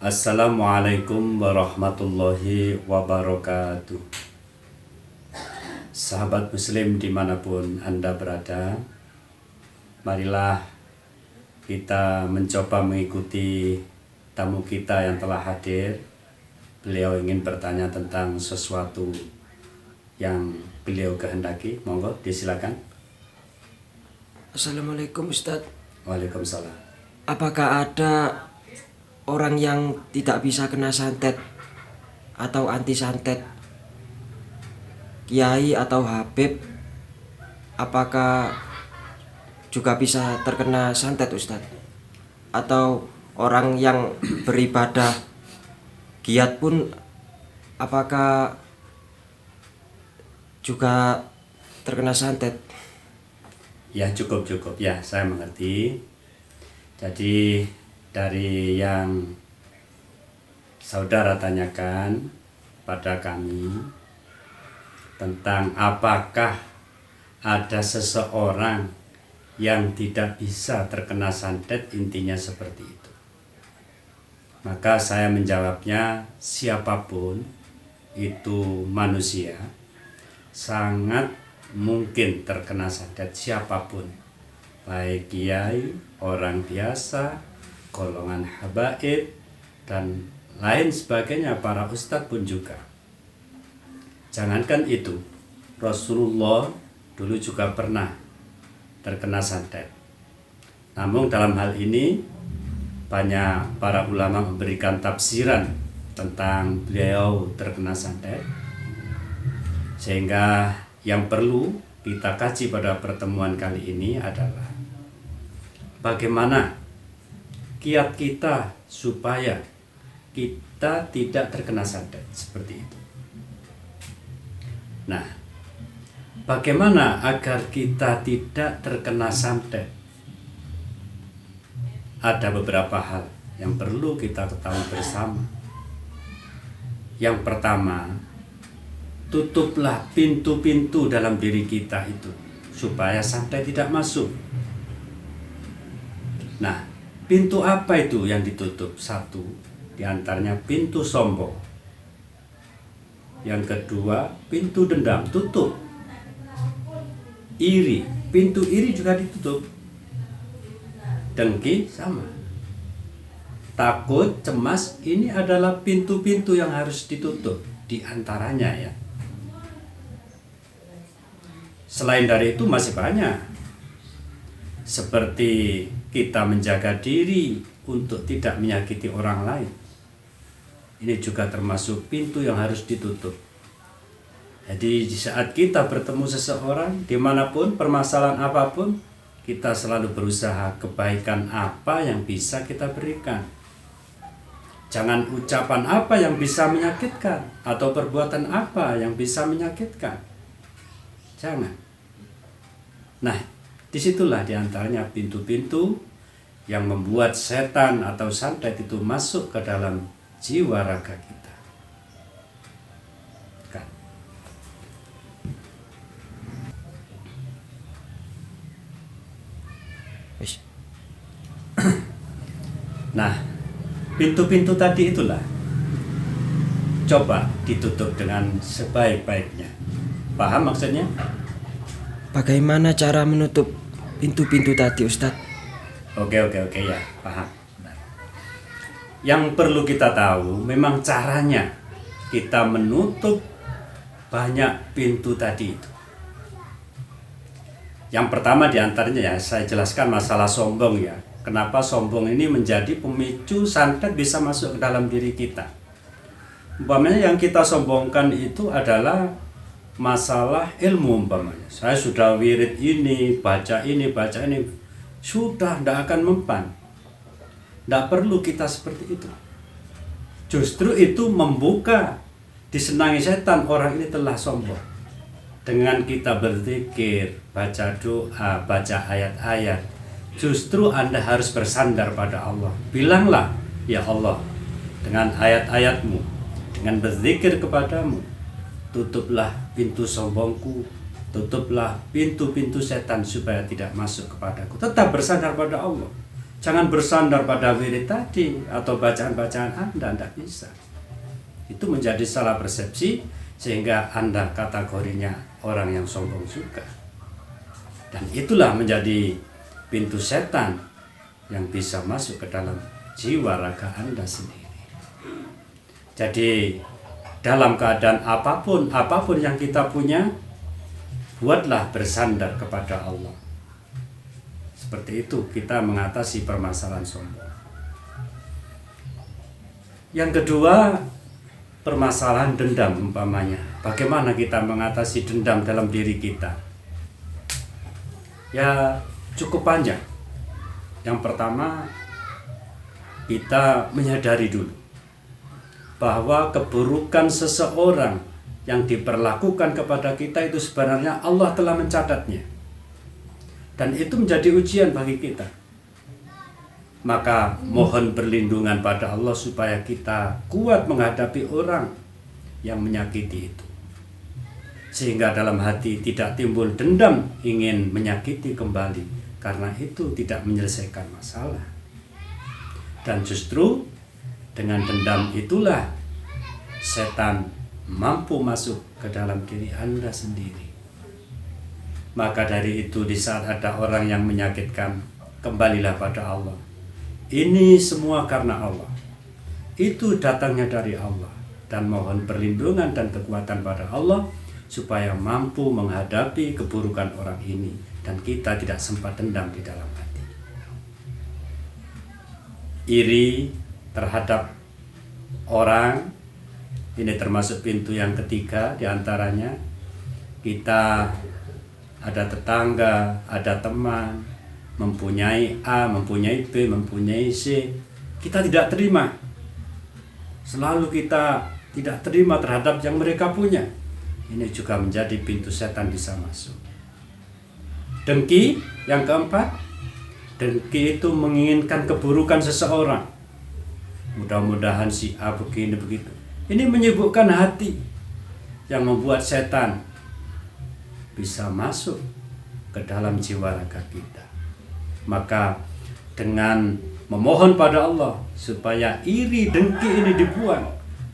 Assalamualaikum warahmatullahi wabarakatuh. Sahabat muslim dimanapun Anda berada, marilah kita mencoba mengikuti tamu kita yang telah hadir. Beliau ingin bertanya tentang sesuatu yang beliau kehendaki. Monggo, disilakan. Assalamualaikum Ustadz. Waalaikumsalam. Apakah ada orang yang tidak bisa kena santet atau anti santet, kiai atau habib, apakah juga bisa terkena santet Ustadz? Atau orang yang beribadah giat pun apakah juga terkena santet? Ya, cukup ya, saya mengerti. Jadi dari yang saudara tanyakan pada kami tentang apakah ada seseorang yang tidak bisa terkena santet, intinya seperti itu. Maka saya menjawabnya, siapapun itu manusia sangat mungkin terkena santet, siapapun, baik kiai, orang biasa, golongan habaib, dan lain sebagainya, para ustadz pun juga. Jangankan itu, Rasulullah dulu juga pernah terkena santet. Namun dalam hal ini banyak para ulama memberikan tafsiran tentang beliau terkena santet, sehingga yang perlu kita kaji pada pertemuan kali ini adalah bagaimana kiat kita supaya kita tidak terkena santet seperti itu. Nah, bagaimana agar kita tidak terkena santet? Ada beberapa hal yang perlu kita ketahui bersama. Yang pertama, tutuplah pintu-pintu dalam diri kita itu supaya santet tidak masuk. Nah, pintu apa itu yang ditutup? Satu, diantaranya pintu sombong. Yang kedua, pintu dendam, tutup. Iri, pintu iri juga ditutup. Dengki sama. Takut, cemas, ini adalah pintu-pintu yang harus ditutup diantaranya ya. Selain dari itu masih banyak. Seperti kita menjaga diri untuk tidak menyakiti orang lain. Ini juga termasuk pintu yang harus ditutup. Jadi di saat kita bertemu seseorang, dimanapun, permasalahan apapun, kita selalu berusaha kebaikan apa yang bisa kita berikan. Jangan ucapan apa yang bisa menyakitkan, atau perbuatan apa yang bisa menyakitkan. Jangan. Nah, disitulah diantaranya pintu-pintu yang membuat setan atau santet itu masuk ke dalam jiwa raga kita. Kan? Nah, pintu-pintu tadi itulah coba ditutup dengan sebaik-baiknya. Paham maksudnya? Bagaimana cara menutup pintu-pintu tadi Ustadz? Oke ya, paham. Yang perlu kita tahu memang caranya kita menutup banyak pintu tadi itu. Yang pertama diantaranya ya, saya jelaskan masalah sombong ya. Kenapa sombong ini menjadi pemicu santet bisa masuk ke dalam diri kita. Umpamanya yang kita sombongkan itu adalah masalah ilmu umpamanya. Saya sudah wirid ini, baca ini, sudah tidak akan mempan. Tidak perlu kita seperti itu. Justru itu membuka, disenangi setan, orang ini telah sombong. Dengan kita berzikir, baca doa, baca ayat-ayat, justru Anda harus bersandar pada Allah. Bilanglah, ya Allah, dengan ayat-ayatmu, dengan berzikir kepadamu, tutuplah pintu sombongku, tutuplah pintu-pintu setan supaya tidak masuk kepadaku. Tetap bersandar pada Allah. Jangan bersandar pada wirid tadi atau bacaan-bacaan Anda, tidak bisa. Itu menjadi salah persepsi sehingga Anda kategorinya orang yang sombong juga. Dan itulah menjadi pintu setan yang bisa masuk ke dalam jiwa raga Anda sendiri. Jadi dalam keadaan apapun yang kita punya, buatlah bersandar kepada Allah. Seperti itu kita mengatasi permasalahan sombong. Yang kedua, permasalahan dendam umpamanya. Bagaimana kita mengatasi dendam dalam diri kita? Ya cukup panjang. Yang pertama, kita menyadari dulu bahwa keburukan seseorang yang diperlakukan kepada kita itu sebenarnya Allah telah mencatatnya. Dan itu menjadi ujian bagi kita. Maka mohon perlindungan pada Allah supaya kita kuat menghadapi orang yang menyakiti itu. Sehingga dalam hati tidak timbul dendam ingin menyakiti kembali, karena itu tidak menyelesaikan masalah. Dan justru dengan dendam itulah setan mampu masuk ke dalam diri Anda sendiri. Maka dari itu di saat ada orang yang menyakitkan, kembalilah pada Allah. Ini semua karena Allah. Itu datangnya dari Allah. Dan mohon perlindungan dan kekuatan pada Allah supaya mampu menghadapi keburukan orang ini. Dan kita tidak sempat dendam di dalam hati. Iri terhadap orang, ini termasuk pintu yang ketiga diantaranya. Kita ada tetangga, ada teman, mempunyai A, mempunyai B, mempunyai C. Kita tidak terima. Selalu kita tidak terima terhadap yang mereka punya. Ini juga menjadi pintu setan bisa masuk. Dengki, yang keempat. Dengki itu menginginkan keburukan seseorang. Mudah-mudahan si A begini begitu. Ini menyibukkan hati yang membuat setan bisa masuk ke dalam jiwa raga kita. Maka dengan memohon pada Allah supaya iri dengki ini dibuang,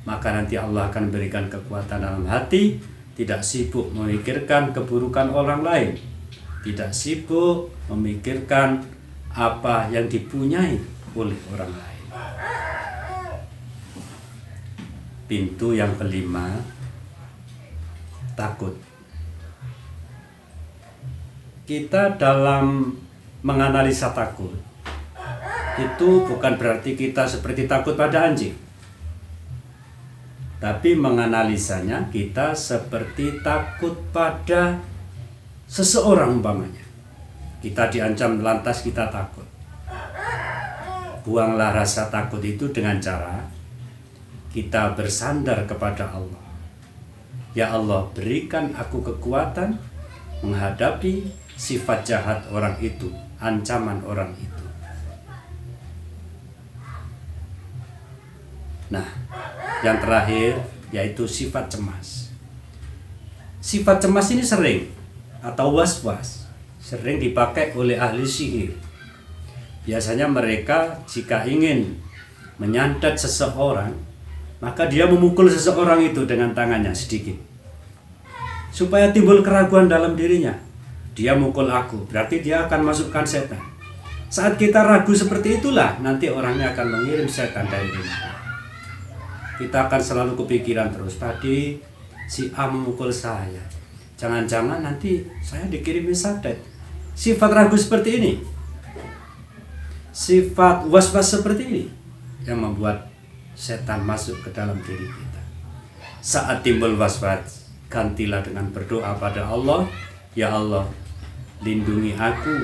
maka nanti Allah akan berikan kekuatan dalam hati, tidak sibuk memikirkan keburukan orang lain, tidak sibuk memikirkan apa yang dipunyai oleh orang lain. Pintu yang kelima, takut. Kita dalam menganalisa takut itu bukan berarti kita seperti takut pada anjing, tapi menganalisanya kita seperti takut pada seseorang umpamanya. Kita diancam lantas kita takut. Buanglah rasa takut itu dengan cara kita bersandar kepada Allah. Ya Allah, berikan aku kekuatan menghadapi sifat jahat orang itu, ancaman orang itu. Nah, yang terakhir yaitu sifat cemas. Sifat cemas ini sering atau was-was sering dipakai oleh ahli sihir. Biasanya mereka jika ingin menyantet seseorang, maka dia memukul seseorang itu dengan tangannya sedikit supaya timbul keraguan dalam dirinya. Dia mukul aku, berarti dia akan masukkan setan. Saat kita ragu seperti itulah, nanti orangnya akan mengirim setan dari diri. Kita akan selalu kepikiran terus, tadi si A memukul saya, jangan-jangan nanti saya dikirimin santet. Sifat ragu seperti ini, sifat was-was seperti ini yang membuat setan masuk ke dalam diri kita. Saat timbul was-was, gantilah dengan berdoa pada Allah. Ya Allah, lindungi aku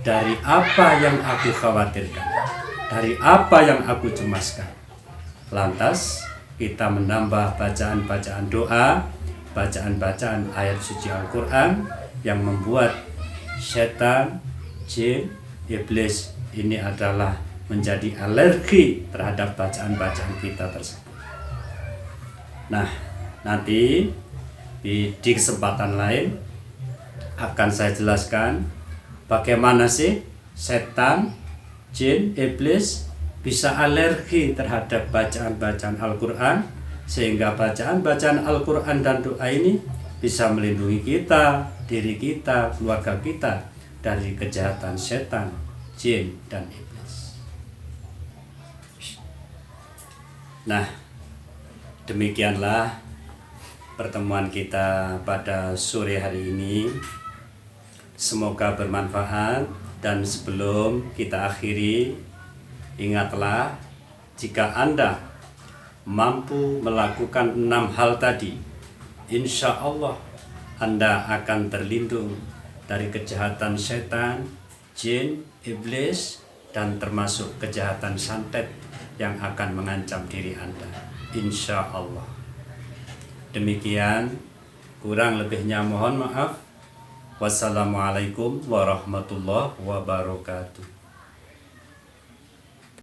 dari apa yang aku khawatirkan, dari apa yang aku cemaskan. Lantas kita menambah bacaan-bacaan doa, bacaan-bacaan ayat suci Al-Quran yang membuat setan, jin, iblis ini adalah menjadi alergi terhadap bacaan-bacaan kita tersebut. Nah, nanti di kesempatan lain akan saya jelaskan bagaimana sih setan jin, iblis bisa alergi terhadap bacaan-bacaan Al-Quran, sehingga bacaan-bacaan Al-Quran dan doa ini bisa melindungi kita, diri kita, keluarga kita dari kejahatan setan, jin, dan iblis. Nah, demikianlah pertemuan kita pada sore hari ini. Semoga bermanfaat, dan sebelum kita akhiri, ingatlah jika Anda mampu melakukan 6 hal tadi, insya Allah Anda akan terlindung dari kejahatan setan, jin, iblis, dan termasuk kejahatan santet yang akan mengancam diri Anda, insya Allah. Demikian, kurang lebihnya mohon maaf. Wassalamualaikum warahmatullahi wabarakatuh.